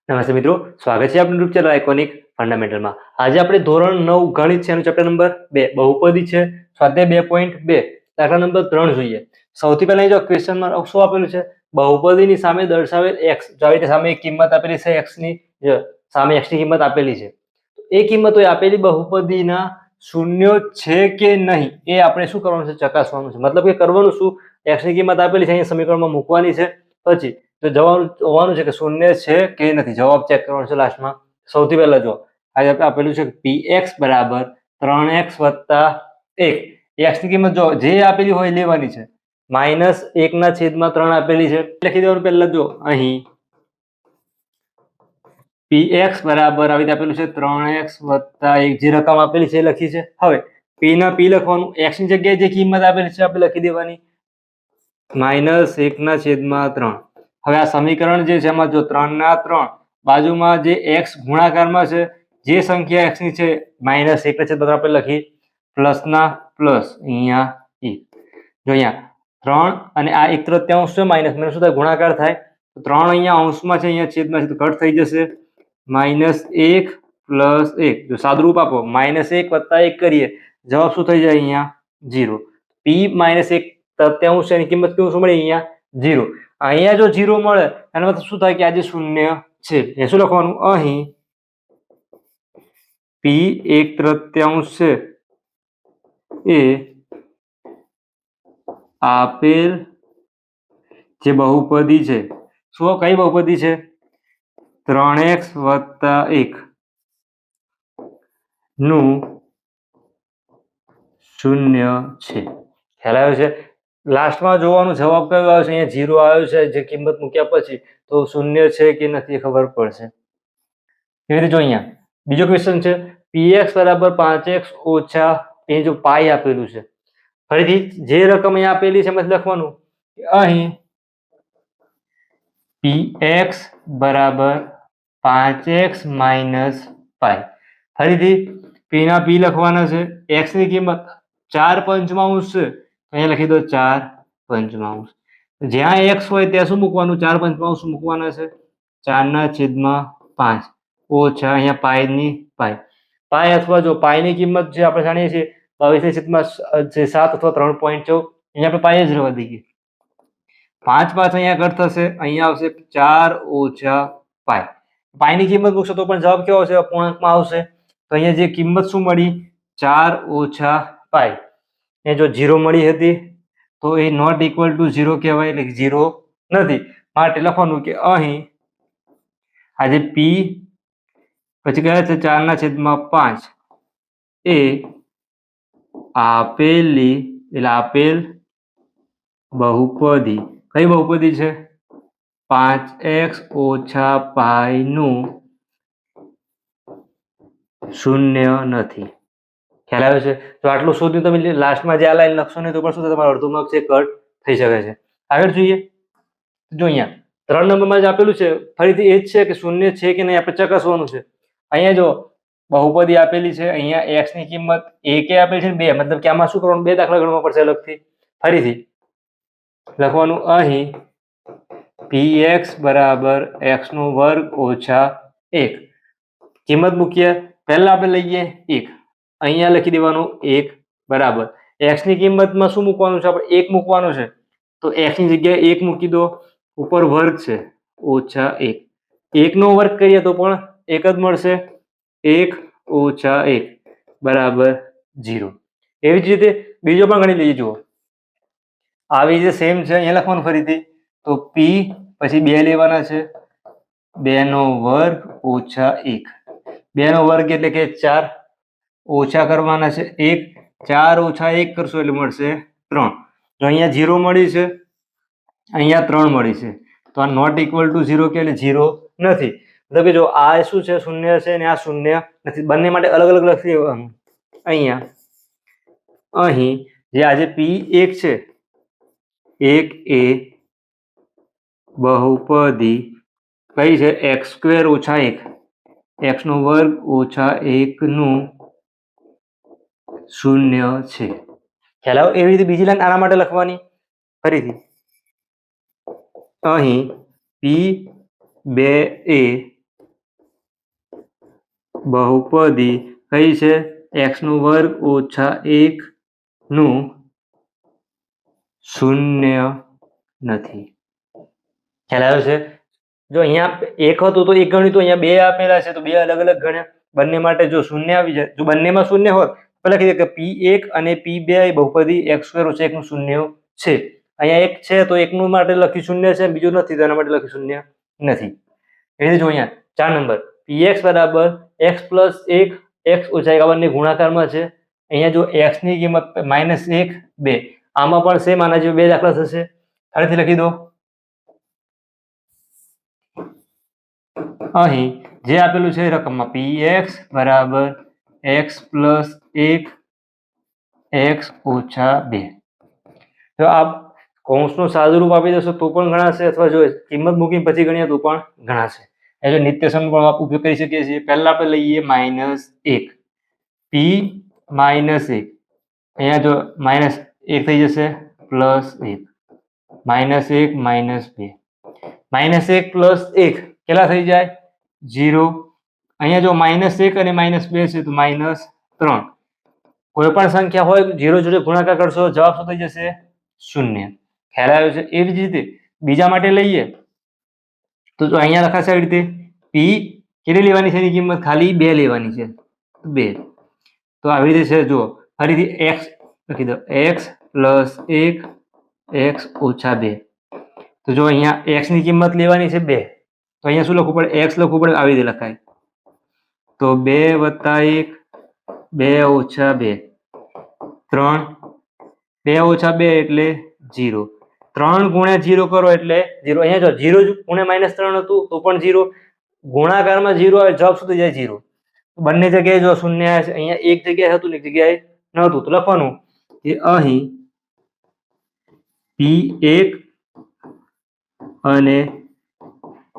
નમસ્તે મિત્રો, સ્વાગત છે આપનું યુટ્યુબ ચેનલ આઇકોનિક ફંડામેન્ટલમાં। આજે આપણે ધોરણ 9 ગણિત છે એનું ચેપ્ટર નંબર 2 બહુપદી છે સ્વાધ્યાય 2.2 દાખલા નંબર 3 જોઈએ। સૌથી પહેલા જો ક્વેશ્ચનમાં શું આપેલું છે, બહુપદીની સામે દર્શાવેલ x, જો આવી રીતે સામે એક કિંમત આપેલી છે x ની, જો સામે x ની કિંમત આપેલી છે, એ કિંમતો આપેલી બહુપદીના શૂન્ય છે કે નહીં એ આપણે શું કરવાનું છે, ચકાસવાનું છે। મતલબ કે કરવાનું શું, x ની કિંમત આપેલી છે અહીંયા સમીકરણમાં મૂકવાની છે, પછી તો જવાબ હોવાનું છે કે શૂન્ય છે કે નથી, જવાબ ચેક કરવાનો છે લાસ્ટમાં। સૌથી પહેલા જો આજે આપેલું છે px બરાબર 3x + 1, x ની કિંમત જો જે આપેલી હોય લેવાની છે, -1/3 આપેલી છે, લખી દેવાનું। પહેલા જો અહીં px બરાબર આવી રીતે આપેલું છે 3x + 1, જે રકમ આપેલી છે એ લખી છે। હવે p ના p લખવાનું, x ની જગ્યાએ જે કિંમત આપેલી છે આપણે લખી દેવાની -1/3। હવે આ સમીકરણ જે છે એમાં જો 3/3 બાજુમાં જે x ગુણાકારમાં છે, જે સંખ્યા x ની છે -1/3 આપણે લખી, પ્લસના પ્લસ અહીંયા 1, જો અહીંયા 3 અને આ 1/3 છે, માઇનસ શું થાય, ગુણાકાર થાય, તો 3 અહીંયા અંશમાં છે, અહીંયા છેદમાં છે તો કટ થઈ જશે, -1 + 1, જો સાદુરૂપ આપો -1 + 1 કરીએ, જવાબ શું થઈ જાય અહીંયા 0। p -1/3 છે એની કિંમત શું મળી અહીંયા 0। અહીંયા જો 0 મળે એનો મતલબ શું થાય કે આ જે શૂન્ય છે એ શું લખવાનું, અહીં p 1/3 છે એ આપેલ જે બહુપદી છે, શું કઈ બહુપદી છે, 3x + 1 નું શૂન્ય છે। ખ્યાલ આવ્યો છે? લાસ્ટમાં જોવાનું જવાબ કયો આવ્યો છે, અહીંયા 0 આવ્યો છે, જે કિંમત મૂક્યા પછી તો શૂન્ય છે કે નથી ખબર પડશે। એવી રીતે જો અહીંયા બીજો ક્વેશ્ચન છે, px બરાબર 5x - એ જો પાઈ આપેલું છે, ફરીથી જે રકમ અહીંયા આપેલી છે એમાં લખવાનું કે અહીં px બરાબર 5x - પાઈ, ફરીથી p ના p લખવાના છે, x ની કિંમત 4/5 છે, અહીંયા લખી દો 4/5, જ્યાં x હોય ત્યાં શું મૂકવાનું, 4/5 મૂકવાના છે, 4/5 ઓછા અહીંયા પાઈની પાઈ અથવા જો પાઈની કિંમત જે આપણે જાણીએ છીએ 22/7 અથવા 3.14, અહીંયા આપણે પાઈ જ રહેવા દઈએ, 5 અહીંયા કટ થશે, અહીંયા આવશે 4 ઓછા પાઈ, પાઈની કિંમત મૂકશો તો પણ જવાબ કેવો આવશે, અપૂર્ણાંકમાં આવશે, તો અહીંયા જે કિંમત શું મળી 4 ઓછા પાઈ, એ જો 0 મળી હતી તો એ નોટ ઇક્વલ ટુ 0 કહેવાય, એટલે 0 નથી, માટે લખવાનું કે અહીં આજે p પછી કયા છે 4/5 એ આપેલી, એટલે આપેલ બહુપદી, કઈ બહુપદી છે, 5x - પાઈ નું શૂન્ય નથી। ખ્યાલ આવે છે? તો આટલું શોધ્યું, તમે લાસ્ટમાં જે આ લાઈન લખશો ને તો પણ શું થાય, તમારો અડધો માર્ક છે કટ થઈ શકે છે। આગળ જોઈએ, જો અહીંયા 3 નંબરમાં જે આપેલું છે ફરીથી એ જ છે કે શૂન્ય છે કે નહીં આપણે ચકાસવાનું છે। અહીંયા જો બહુપદી આપેલી છે, અહીંયા x ની કિંમત 1 આપેલી છે, 2, મતલબ કે આમાં શું કરવાનું, 2 દાખલા ગણવા પડશે અલગથી, ફરીથી લખવાનું અહીં px બરાબર x² - 1, કિંમત મૂકીએ, પહેલા આપણે લઈએ 1, અહીંયા લખી દેવાનું 1 બરાબર x ની કિંમતમાં શું મૂકવાનું છે, આપણે 1 મૂકવાનું છે, તો x ની જગ્યાએ 1 મૂકી દો, ઉપર વર્ગ છે -1, 1 નો વર્ગ કરીએ તો પણ 1 જ મળશે, 1 ઓછા 1 બરાબર 0। એવી જ રીતે બીજો પણ ગણી લઈએ, જુઓ આવી રીતે સેમ છે, અહીંયા લખવાનું ફરીથી, તો p પછી 2 લેવાના છે, 2² ઓછા 1, 2² એટલે કે 4, ઓછા કરવાના છે 1, 4 ઓછા 1 કરશો એટલે મળશે 3, તો અહીંયા 0 મળી છે, અહીંયા 3 મળી છે, તો આ નોટ ઇક્વલ ટુ 0 કે એટલે 0 નથી, એટલે કે જો આ શું છે, શૂન્ય છે, અને આ શૂન્ય નથી, બંને માટે અલગ અલગ લખી દેવાનું। અહીંયા અહીં જે આજે p1 છે, 1 એ બહુપદી કઈ છે, x² - 1, x² - 1 નું શૂન્ય છે। ખ્યાલ આવ્યો? એવી રીતે બીજી લાઈન આના માટે લખવાની, ફરીથી અહીં p2 એ બહુપદી કઈ છે? x² ઓછા 1 નું શૂન્ય નથી. ખ્યાલ આવ્યો છે? જો અહીંયા એક હતું તો એક ગણ્યું, તો અહીંયા બે આપેલા છે તો બે અલગ અલગ ગણ્યા. બંને માટે જો શૂન્ય આવી જાય, જો બંનેમાં શૂન્ય હોત તો લખી દે કે P1 અને P2 બહુપદી x² ઓછા 1 નું શૂન્ય છે. અહીંયા એક છે તો એકનું માટે લખી શૂન્ય છે, બીજું નથી તો એના માટે લખી શૂન્ય નથી. એ રીતે જો અહીંયા 4 નંબર px બરાબર x પ્લસ 1 x ઓછા 1 આ બંને ગુણાકારમાં છે. અહીંયા જો x ની કિંમત -1 2, આમાં પણ સેમ આના જેવા બે દાખલા થશે. ફરીથી લખી દો. અહીં જે આપેલું છે રકમમાં px બરાબર x પ્લસ 1 x ઓછા 2, તો આ કૌંસનું સાદું રૂપ આપી દેશો તો પણ ગણાશે, અથવા જો કિંમત મૂકીને પછી ગણીએ તો પણ ગણાશે. એટલે નિત્યસમ પણ ઉપયોગ કરી શકીએ છીએ. પહેલા આપણે લઈએ -1 p -1, અહીંયા જો -1 થઈ જશે +1 -1 -2 -1 પ્લસ 1 કેટલા થઈ જાય? 0. અહીંયા જો -1 અને -2 છે તો -3. કોઈ પણ સંખ્યા હોય 0 જોડે ગુણાકાર કરશો જવાબ શું થઈ જશે? 0. ખ્યાલ આવ્યો છે? એવી જ રીતે બીજા માટે લઈએ તો જો અહીંયા લખાશે આવી રીતે p કેટલી લેવાની છે? એની કિંમત ખાલી 2 લેવાની છે, 2. તો આવી રીતે છે. જુઓ ફરીથી x લખી દો, x પ્લસ 1 x ઓછા 2. તો જો અહીંયા x ની કિંમત લેવાની છે 2, તો અહીંયા શું લખવું પડે? x લખવું પડે. આવી રીતે લખાય તો 2 વત્તા 1 2 ઓછા 2 3, 2 ઓછા 2 એટલે 0. 3 ગુણ્યા 0 કરો એટલે 0. અહીંયા જો 0 ગુણ્યા -3 હતું તો પણ 0, ગુણાકારમાં 0 આવે જવાબ શું થઈ જાય? 0. બંને જગ્યાએ જો શૂન્ય આવે છે. અહીંયા એક જગ્યાએ હતું ને એક જગ્યાએ નહોતું, તો લખવાનું કે અહીં p1 અને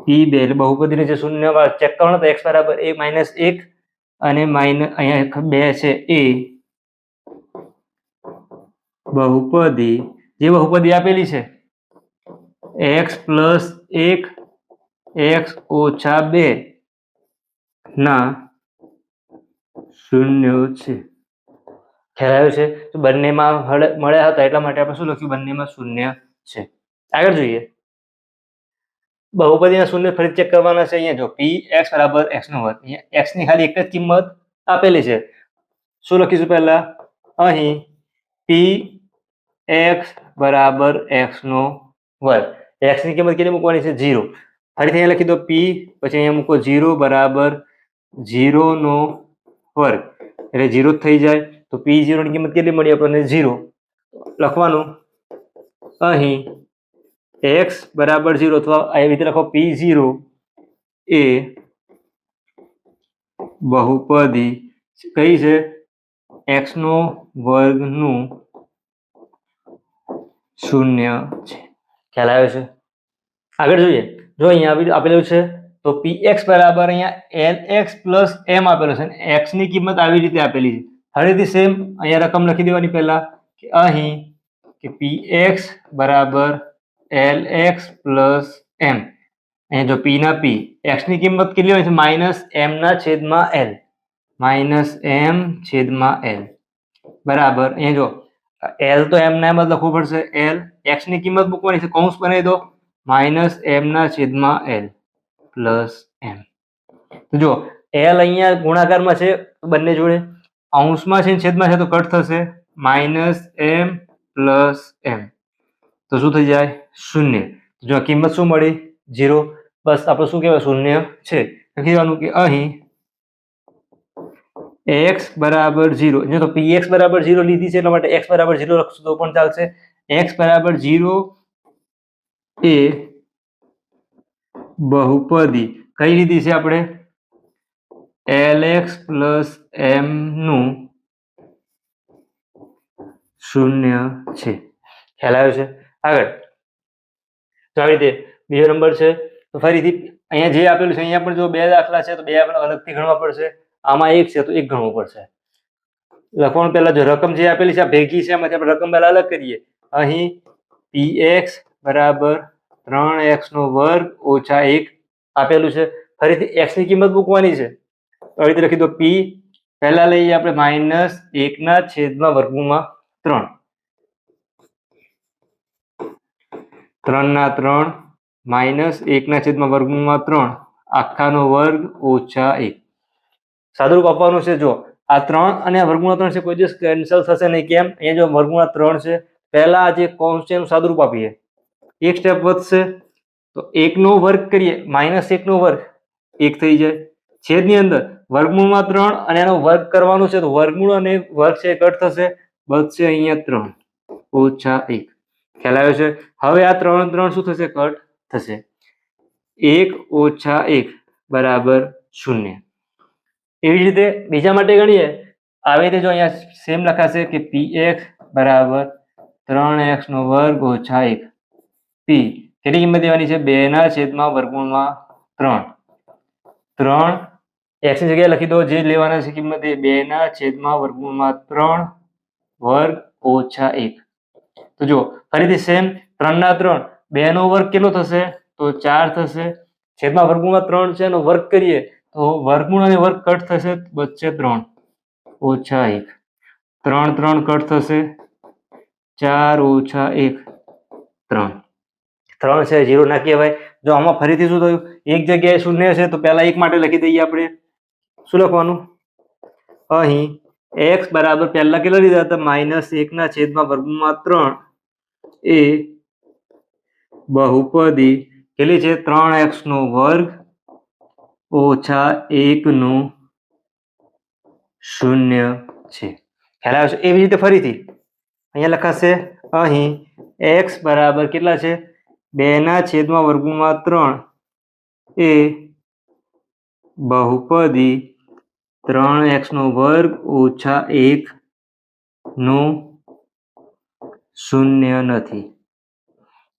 p2 એટલે બહુપદીને જે શૂન્ય ચેક કરવાનો તો x બરાબર -1 અને અહીંયા 2 છે એ બહુપદી, જે બહુપદી આપેલી છે x પ્લસ 1 x ઓછા 2 ના શૂન્ય છે. ખ્યાલ આવ્યો છે? તો બંનેમાં મળ્યા હતા એટલા માટે આપણે શું લખ્યું? બંનેમાં શૂન્ય છે. આગળ જોઈએ બહુપદીના શૂન્ય ફરી ચેક કરવાના છે. અહીંયા જો px બરાબર x², અહીંયા x ની ખાલી એક જ કિંમત આપેલી છે. શું લખીશું પહેલા? અહીં px બરાબર x², x ની કિંમત કેટલી મૂકવાની છે? 0. ફરીથી અહીંયા લખી દો p, પછી અહીંયા મૂકો 0 બરાબર 0² એટલે 0 જ થઈ જાય. તો p0 ની કિંમત કેટલી મળી આપણને? 0. લખવાનું અહીં x બરાબર 0 અથવા આવી રીતે લખો p0 એ બહુપદી કઈ છે? x² નું શૂન્ય છે. ખ્યાલ આવ્યો છે? આગળ જોઈએ. જો અહીંયા આપેલું છે તો px બરાબર અહીંયા lx પ્લસ m આપેલું છે, x ની કિંમત આવી રીતે આપેલી છે. ફરીથી સેમ અહીંયા રકમ લખી દેવાની પહેલા કે અહીં કે px બરાબર lx પ્લસ m. અહીંયા જો p ના p, x ની કિંમત કેટલી હોય છે? -m/l, -m/l બરાબર. અહીંયા જો l તો m ના એમ જ લખવું પડશે, l. x ની કિંમત મૂકવાની છે, કૌંસ બનાવી દો -m/l પ્લસ m. તો જો l અહીંયા ગુણાકારમાં છે બંને જોડે, અંશમાં છે છેદમાં છે તો કટ થશે -m પ્લસ m, તો શું થઈ જાય? 0. જો કિંમત શું મળી? 0. બસ આપણે શું કહેવાય? શૂન્ય છે. લખી દેવાનું કે અહીં x બરાબર 0. જો તો px બરાબર 0 લીધી છે એટલા માટે x બરાબર 0 લખશું તો પણ ચાલશે. x બરાબર 0 એ બહુપદી કઈ લીધી છે આપણે? lx પ્લસ m નું શૂન્ય છે. ખ્યાલ આવ્યો છે? આગળ તો આવી રીતે બીજો નંબર છે. તો ફરીથી અહીંયા જે આપેલું છે અહીંયા પણ જો બે દાખલા છે તો બે આપણે અલગથી ગણવા પડશે. આમાં એક છે તો એક ગણવું પડશે. લખવાનું પહેલા જો રકમ જે આપેલી છે આ ભેગી છે, એમાંથી આપણે રકમ પહેલા અલગ કરીએ. અહીં px બરાબર 3x² ઓછા 1 આપેલું છે. ફરીથી x ની કિંમત મૂકવાની છે તો આવી રીતે લખી દો પી. પહેલા લઈએ આપણે -1/3 3/3 -1/3 આખાનો વર્ગ ઓછા 1. સાદુરૂપ આપવાનું છે. જો આ 3 અને વર્ગમૂળ 3 છે કોઈ દિવસ કેન્સલ થશે નહીં. કેમ? અહીંયા જો વર્ગમૂળ 3 છે, પહેલા જે કૌંસ છે એનું સાદુરૂપ આપીએ, એક સ્ટેપ વધશે તો 1 નો વર્ગ કરીએ, -1 નો વર્ગ 1 થઈ જાય. છેદની અંદર વર્ગમૂળમાં 3 અને એનો વર્ગ કરવાનો છે તો વર્ગમૂળ અને વર્ગ છે કટ થશે, બચશે અહીંયા 3 ઓછા 1. ખ્યાલ આવ્યો છે? હવે આ 3 3 શું થશે? કટ થશે. 1 ઓછા 1 બરાબર 0. એવી જ રીતે બીજા માટે ગણીએ. આવી રીતે જો અહીંયા સેમ લખાશે કે px બરાબર 3x નો વર્ગ ઓછા 1. p કેટલી કિંમત દેવાની છે? 2/3. 3 x ની જગ્યાએ લખી દો જે લેવાના છે કિંમત એ 2/3 વર્ગ ઓછા 1. તો જો ફરીથી સેમ 3/3 2 નો વર્ગ કેટલો થશે? તો 4 થશે. છેદમાં વર્ગમૂળમાં 3 છે એનો વર્ગ કરીએ તો વર્ગમૂળ અને વર્ગ કટ થશે, બચશે 3 ઓછા 1. 3 3 કટ થશે, 4 ઓછા 1 3. 3 છે 0 ના કહેવાય. જો આમાં ફરીથી શું થયું? એક જગ્યાએ 0 છે તો પહેલા 1 માટે લખી દઈએ આપણે. શું લખવાનું? અહીં x બરાબર પહેલા કેટલા લીધા હતા? -1/3 એ બહુપદી કેટલી છે? 3x નો વર્ગ ઓછા 1 નું 0 છે. ખ્યાલ આવે છે? એવી રીતે ફરીથી અહીંયા લખાશે અહીં x બરાબર કેટલા છે? 2/3 એ બહુપદી 3x નો વર્ગ ઓછા 1 નું 0 નથી.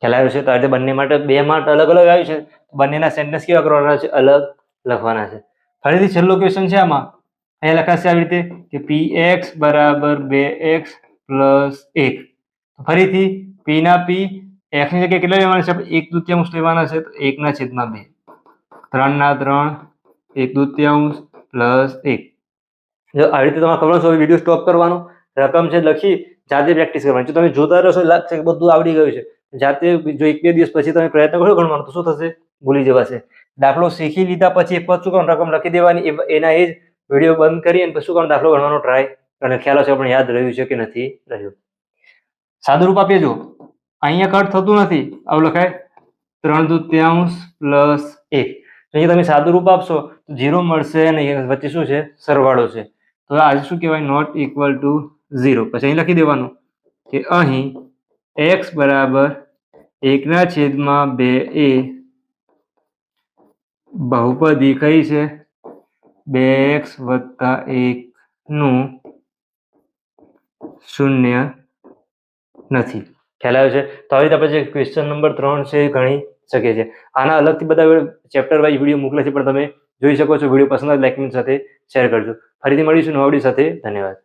ખ્યાલ આવ્યો છે? તો આ રીતે બંને માટે બે માટે અલગ અલગ આવ્યું છે. બંનેના સેન્ટેન્સ કેવા કરવાના છે? અલગ લખવાના છે. ફરીથી છેલ્લો ક્વેશ્ચન છે આમાં. અહીંયા લખાશે આવી રીતે કે px બરાબર 2x પ્લસ 1. ફરીથી p ના p x ની જગ્યાએ કેટલા લેવાના છે? 1/2 લેવાના છે તો 1/2. 3/3 1/2 પ્લસ 1. જો આવી રીતે તમારે ખબર છે વિડીયો સ્ટોપ કરવાનો, રકમ છે લખી જાતે પ્રેક્ટિસ કરવાની. જો તમે જોતા રહેશો લાગશે કે બધું આવડી ગયું છે, જાતે જો 1-2 દિવસ પછી તમે પ્રયત્ન કરો ગણવાનો તો શું થશે? ભૂલી જવાશે. દાખલો શીખી લીધા પછી એક વસ્તુ શું રકમ લખી દેવાની, એના એ જ વિડીયો બંધ કરી અને પછી શું દાખલો ગણવાનો ટ્રાય અને ખ્યાલ આવશે આપણે યાદ રહ્યું છે કે નથી રહ્યું. સાદું રૂપ આપીએ. જો અહીંયા કટ થતું નથી, આવું લખાય 3/2 પ્લસ 1. અહીંયા તમે સાદું રૂપ આપશો તો 0 મળશે અને વચ્ચે શું છે? સરવાળો છે. તો આજે શું કહેવાય? Not equal to 0. પછી અહીં લખી દેવાનું કે અહીં x બરાબર 1/2 એ બહુપદી કઈ છે? 2x વત્તા 1 નું 0 નથી. ખ્યાલ આવે છે? તો આવી રીતે આપણે જે ક્વેશ્ચન નંબર 3 છે એ ગણી શકીએ છીએ. આના અલગથી બધા ચેપ્ટર વાઇઝ વિડીયો મોકલે છે પણ તમે જોઈ શકો છો. વિડીયો પસંદ આવે લાઈક સાથે શેર કરજો. ફરીથી મળીશું નવા વિડીયો સાથે. ધન્યવાદ.